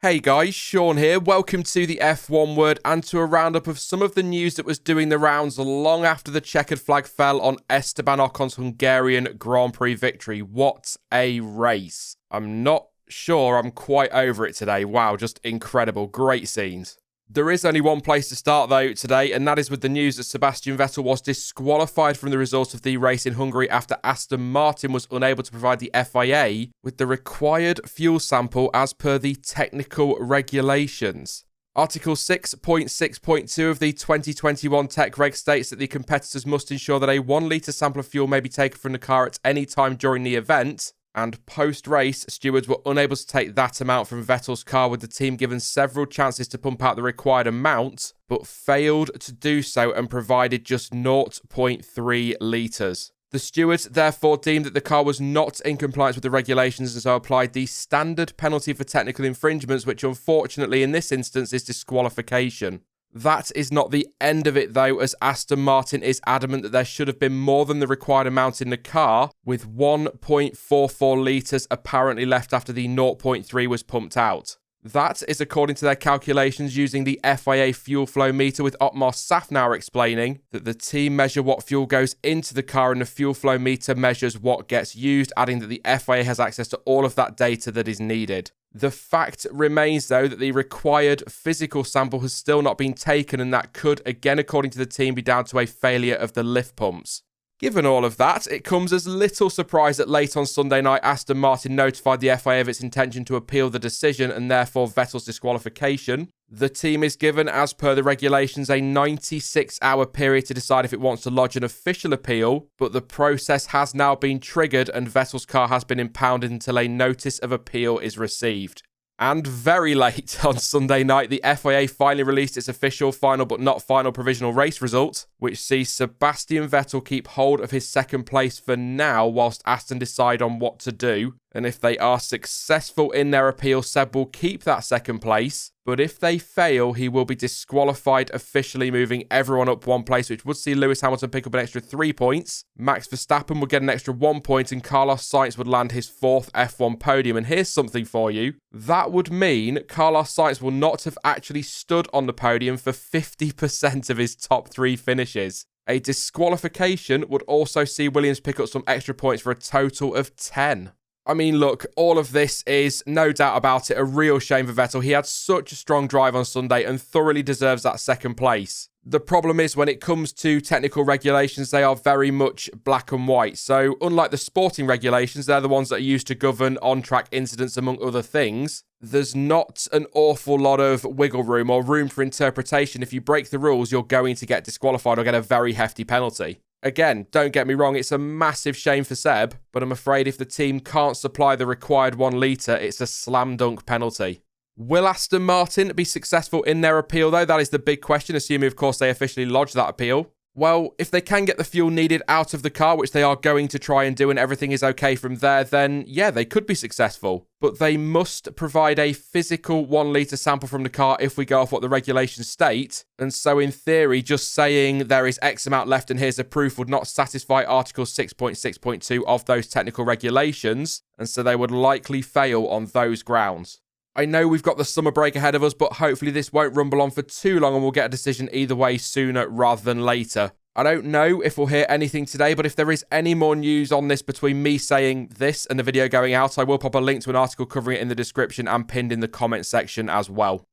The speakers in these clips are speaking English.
Hey guys, Sean here. Welcome to the F1 Word and to a roundup of some of the news that was doing the rounds long after the checkered flag fell on Esteban Ocon's Hungarian Grand Prix victory. What a race. I'm not sure I'm quite over it today. Wow, just incredible. Great scenes. There is only one place to start though today, and that is with the news that Sebastian Vettel was disqualified from the results of the race in Hungary after Aston Martin was unable to provide the FIA with the required fuel sample as per the technical regulations. Article 6.6.2 of the 2021 Tech Reg states that the competitors must ensure that a 1 litre sample of fuel may be taken from the car at any time during the event. And post-race, stewards were unable to take that amount from Vettel's car, with the team given several chances to pump out the required amount, but failed to do so and provided just 0.3 litres. The stewards therefore deemed that the car was not in compliance with the regulations and so applied the standard penalty for technical infringements, which unfortunately in this instance is disqualification. That is not the end of it though, as Aston Martin is adamant that there should have been more than the required amount in the car, with 1.44 litres apparently left after the 0.3 was pumped out. That is according to their calculations using the FIA fuel flow meter, with Otmar Safnauer explaining that the team measure what fuel goes into the car and the fuel flow meter measures what gets used, adding that the FIA has access to all of that data that is needed. The fact remains, though, that the required physical sample has still not been taken, and that could, again according to the team, be down to a failure of the lift pumps. Given all of that, it comes as little surprise that late on Sunday night, Aston Martin notified the FIA of its intention to appeal the decision and therefore Vettel's disqualification. The team is given, as per the regulations, a 96-hour period to decide if it wants to lodge an official appeal, but the process has now been triggered and Vettel's car has been impounded until a notice of appeal is received. And very late on Sunday night, the FIA finally released its official final but not final provisional race result, which sees Sebastian Vettel keep hold of his second place for now whilst Aston decide on what to do. And if they are successful in their appeal, Seb will keep that second place. But if they fail, he will be disqualified, officially moving everyone up one place, which would see Lewis Hamilton pick up an extra 3 points. Max Verstappen would get an extra 1 point, and Carlos Sainz would land his 4th F1 podium. And here's something for you. That would mean Carlos Sainz will not have actually stood on the podium for 50% of his top 3 finishes. A disqualification would also see Williams pick up some extra points for a total of 10. I mean, look, all of this is, no doubt about it, a real shame for Vettel. He had such a strong drive on Sunday and thoroughly deserves that second place. The problem is when it comes to technical regulations, they are very much black and white. So unlike the sporting regulations, they're the ones that are used to govern on-track incidents, among other things. There's not an awful lot of wiggle room or room for interpretation. If you break the rules, you're going to get disqualified or get a very hefty penalty. Again, don't get me wrong, it's a massive shame for Seb, but I'm afraid if the team can't supply the required 1 litre, it's a slam dunk penalty. Will Aston Martin be successful in their appeal though? That is the big question, assuming of course they officially lodge that appeal. Well, if they can get the fuel needed out of the car, which they are going to try and do, and everything is okay from there, then yeah, they could be successful. But they must provide a physical 1 litre sample from the car if we go off what the regulations state. And so in theory, just saying there is X amount left and here's a proof would not satisfy Article 6.6.2 of those technical regulations. And so they would likely fail on those grounds. I know we've got the summer break ahead of us, but hopefully this won't rumble on for too long and we'll get a decision either way sooner rather than later. I don't know if we'll hear anything today, but if there is any more news on this between me saying this and the video going out, I will pop a link to an article covering it in the description and pinned in the comment section as well.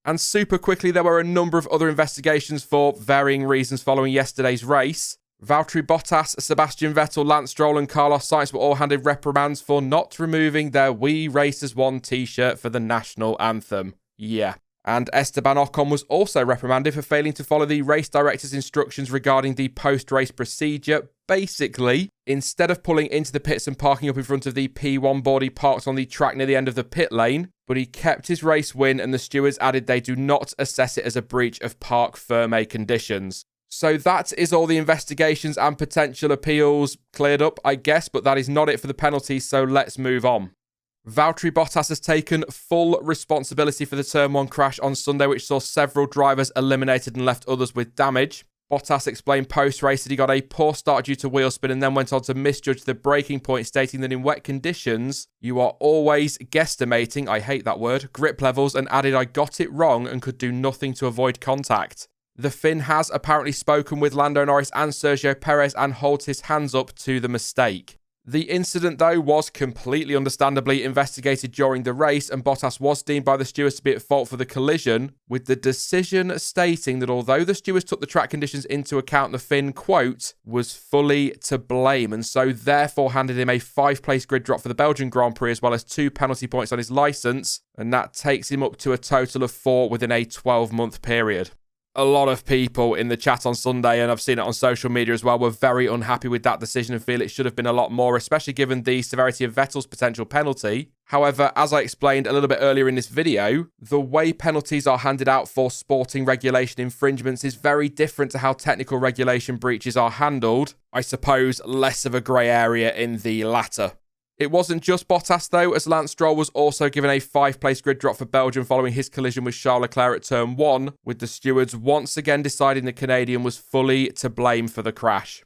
And super quickly, there were a number of other investigations for varying reasons following yesterday's race. Valtteri Bottas, Sebastian Vettel, Lance Stroll and Carlos Sainz were all handed reprimands for not removing their We Racers One t-shirt for the national anthem. Yeah. And Esteban Ocon was also reprimanded for failing to follow the race director's instructions regarding the post-race procedure. Basically, instead of pulling into the pits and parking up in front of the P1 board, he parked on the track near the end of the pit lane, but he kept his race win and the stewards added they do not assess it as a breach of parc fermé conditions. So that is all the investigations and potential appeals cleared up, I guess, but that is not it for the penalties, so let's move on. Valtteri Bottas has taken full responsibility for the Turn 1 crash on Sunday, which saw several drivers eliminated and left others with damage. Bottas explained post-race that he got a poor start due to wheel spin and then went on to misjudge the braking point, stating that in wet conditions, you are always guesstimating, I hate that word, grip levels, and added I got it wrong and could do nothing to avoid contact. The Finn has apparently spoken with Lando Norris and Sergio Perez and holds his hands up to the mistake. The incident, though, was completely understandably investigated during the race, and Bottas was deemed by the stewards to be at fault for the collision, with the decision stating that although the stewards took the track conditions into account, the Finn, quote, was fully to blame, and so therefore handed him a 5-place grid drop for the Belgian Grand Prix, as well as 2 penalty points on his licence, and that takes him up to a total of 4 within a 12-month period. A lot of people in the chat on Sunday, and I've seen it on social media as well, were very unhappy with that decision and feel it should have been a lot more, especially given the severity of Vettel's potential penalty. However, as I explained a little bit earlier in this video, the way penalties are handed out for sporting regulation infringements is very different to how technical regulation breaches are handled. I suppose less of a grey area in the latter. It wasn't just Bottas, though, as Lance Stroll was also given a 5-place grid drop for Belgium following his collision with Charles Leclerc at turn 1, with the stewards once again deciding the Canadian was fully to blame for the crash.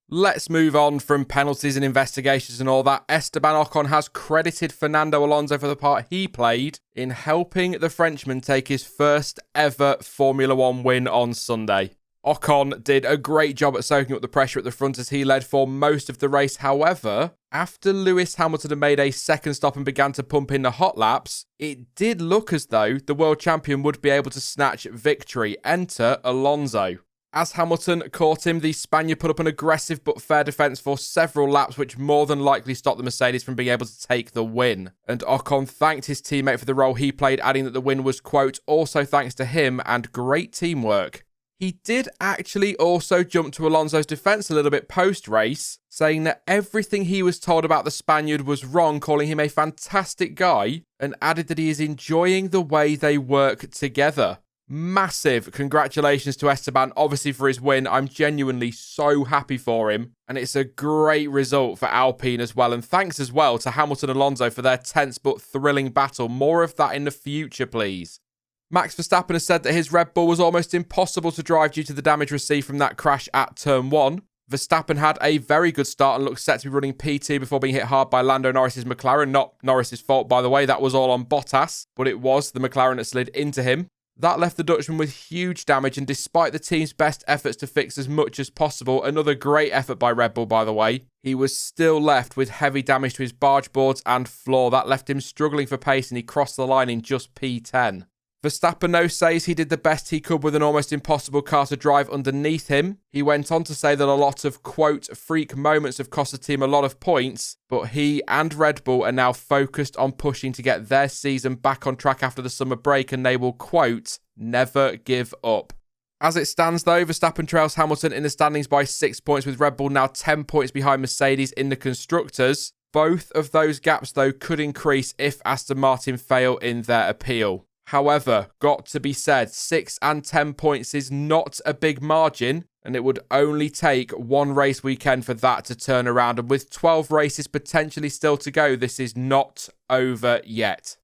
Let's move on from penalties and investigations and all that. Esteban Ocon has credited Fernando Alonso for the part he played in helping the Frenchman take his first ever Formula One win on Sunday. Ocon did a great job at soaking up the pressure at the front as he led for most of the race. However, after Lewis Hamilton had made a second stop and began to pump in the hot laps, it did look as though the world champion would be able to snatch victory. Enter Alonso. As Hamilton caught him, the Spaniard put up an aggressive but fair defence for several laps, which more than likely stopped the Mercedes from being able to take the win. And Ocon thanked his teammate for the role he played, adding that the win was, quote, also thanks to him and great teamwork. He did actually also jump to Alonso's defence a little bit post-race, saying that everything he was told about the Spaniard was wrong, calling him a fantastic guy, and added that he is enjoying the way they work together. Massive congratulations to Esteban, obviously for his win. I'm genuinely so happy for him, and it's a great result for Alpine as well, and thanks as well to Hamilton and Alonso for their tense but thrilling battle. More of that in the future, please. Max Verstappen has said that his Red Bull was almost impossible to drive due to the damage received from that crash at turn 1. Verstappen had a very good start and looked set to be running P2 before being hit hard by Lando Norris's McLaren. Not Norris's fault, by the way, that was all on Bottas, but it was the McLaren that slid into him. That left the Dutchman with huge damage, and despite the team's best efforts to fix as much as possible, another great effort by Red Bull, by the way, he was still left with heavy damage to his barge boards and floor. That left him struggling for pace, and he crossed the line in just P10. Verstappen, though, says he did the best he could with an almost impossible car to drive underneath him. He went on to say that a lot of, quote, freak moments have cost the team a lot of points, but he and Red Bull are now focused on pushing to get their season back on track after the summer break, and they will, quote, never give up. As it stands, though, Verstappen trails Hamilton in the standings by 6 points, with Red Bull now 10 points behind Mercedes in the Constructors. Both of those gaps, though, could increase if Aston Martin fail in their appeal. However, got to be said, 6 and 10 points is not a big margin, and it would only take one race weekend for that to turn around. And with 12 races potentially still to go, this is not over yet.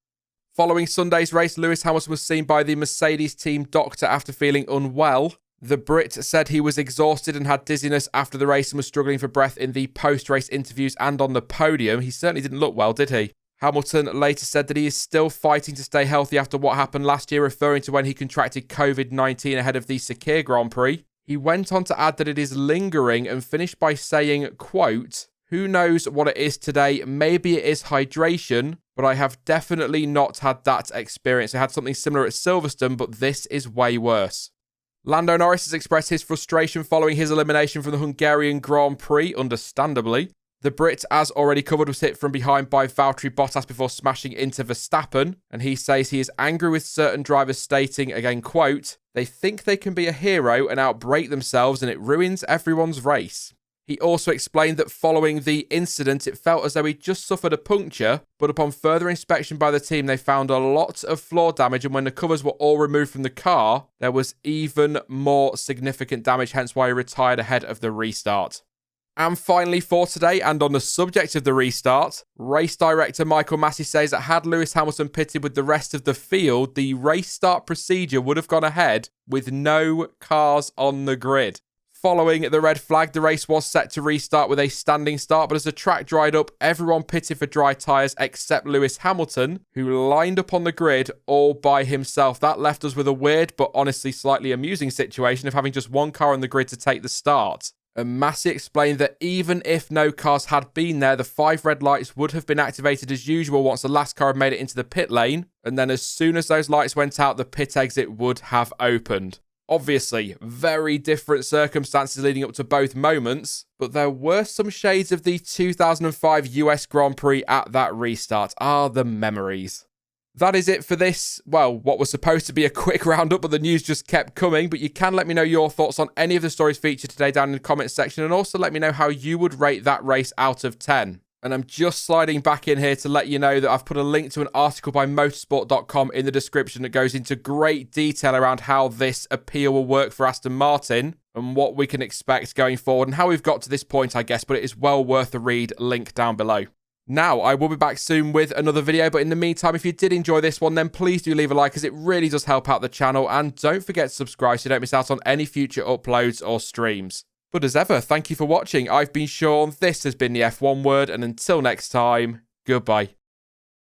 Following Sunday's race, Lewis Hamilton was seen by the Mercedes team doctor after feeling unwell. The Brit said he was exhausted and had dizziness after the race and was struggling for breath in the post-race interviews and on the podium. He certainly didn't look well, did he? Hamilton later said that he is still fighting to stay healthy after what happened last year, referring to when he contracted COVID-19 ahead of the Sakir Grand Prix. He went on to add that it is lingering and finished by saying, quote, who knows what it is today? Maybe it is hydration, but I have definitely not had that experience. I had something similar at Silverstone, but this is way worse. Lando Norris has expressed his frustration following his elimination from the Hungarian Grand Prix, understandably. The Brit, as already covered, was hit from behind by Valtteri Bottas before smashing into Verstappen, and he says he is angry with certain drivers, stating, again, quote, they think they can be a hero and outbrake themselves and it ruins everyone's race. He also explained that following the incident, it felt as though he just suffered a puncture, but upon further inspection by the team, they found a lot of floor damage, and when the covers were all removed from the car, there was even more significant damage, hence why he retired ahead of the restart. And finally for today, and on the subject of the restart, race director Michael Massey says that had Lewis Hamilton pitted with the rest of the field, the race start procedure would have gone ahead with no cars on the grid. Following the red flag, the race was set to restart with a standing start, but as the track dried up, everyone pitted for dry tyres except Lewis Hamilton, who lined up on the grid all by himself. That left us with a weird but honestly slightly amusing situation of having just one car on the grid to take the start. And Massey explained that even if no cars had been there, the 5 red lights would have been activated as usual once the last car had made it into the pit lane, and then as soon as those lights went out, the pit exit would have opened. Obviously, very different circumstances leading up to both moments, but there were some shades of the 2005 US Grand Prix at that restart. The memories. That is it for this, well, what was supposed to be a quick roundup, but the news just kept coming. But you can let me know your thoughts on any of the stories featured today down in the comments section, and also let me know how you would rate that race out of 10. And I'm just sliding back in here to let you know that I've put a link to an article by motorsport.com in the description that goes into great detail around how this appeal will work for Aston Martin and what we can expect going forward and how we've got to this point, I guess, but it is well worth a read, link down below. Now, I will be back soon with another video, but in the meantime, if you did enjoy this one, then please do leave a like as it really does help out the channel, and don't forget to subscribe so you don't miss out on any future uploads or streams. But as ever, thank you for watching. I've been Sean, this has been the F1 Word, and until next time, goodbye.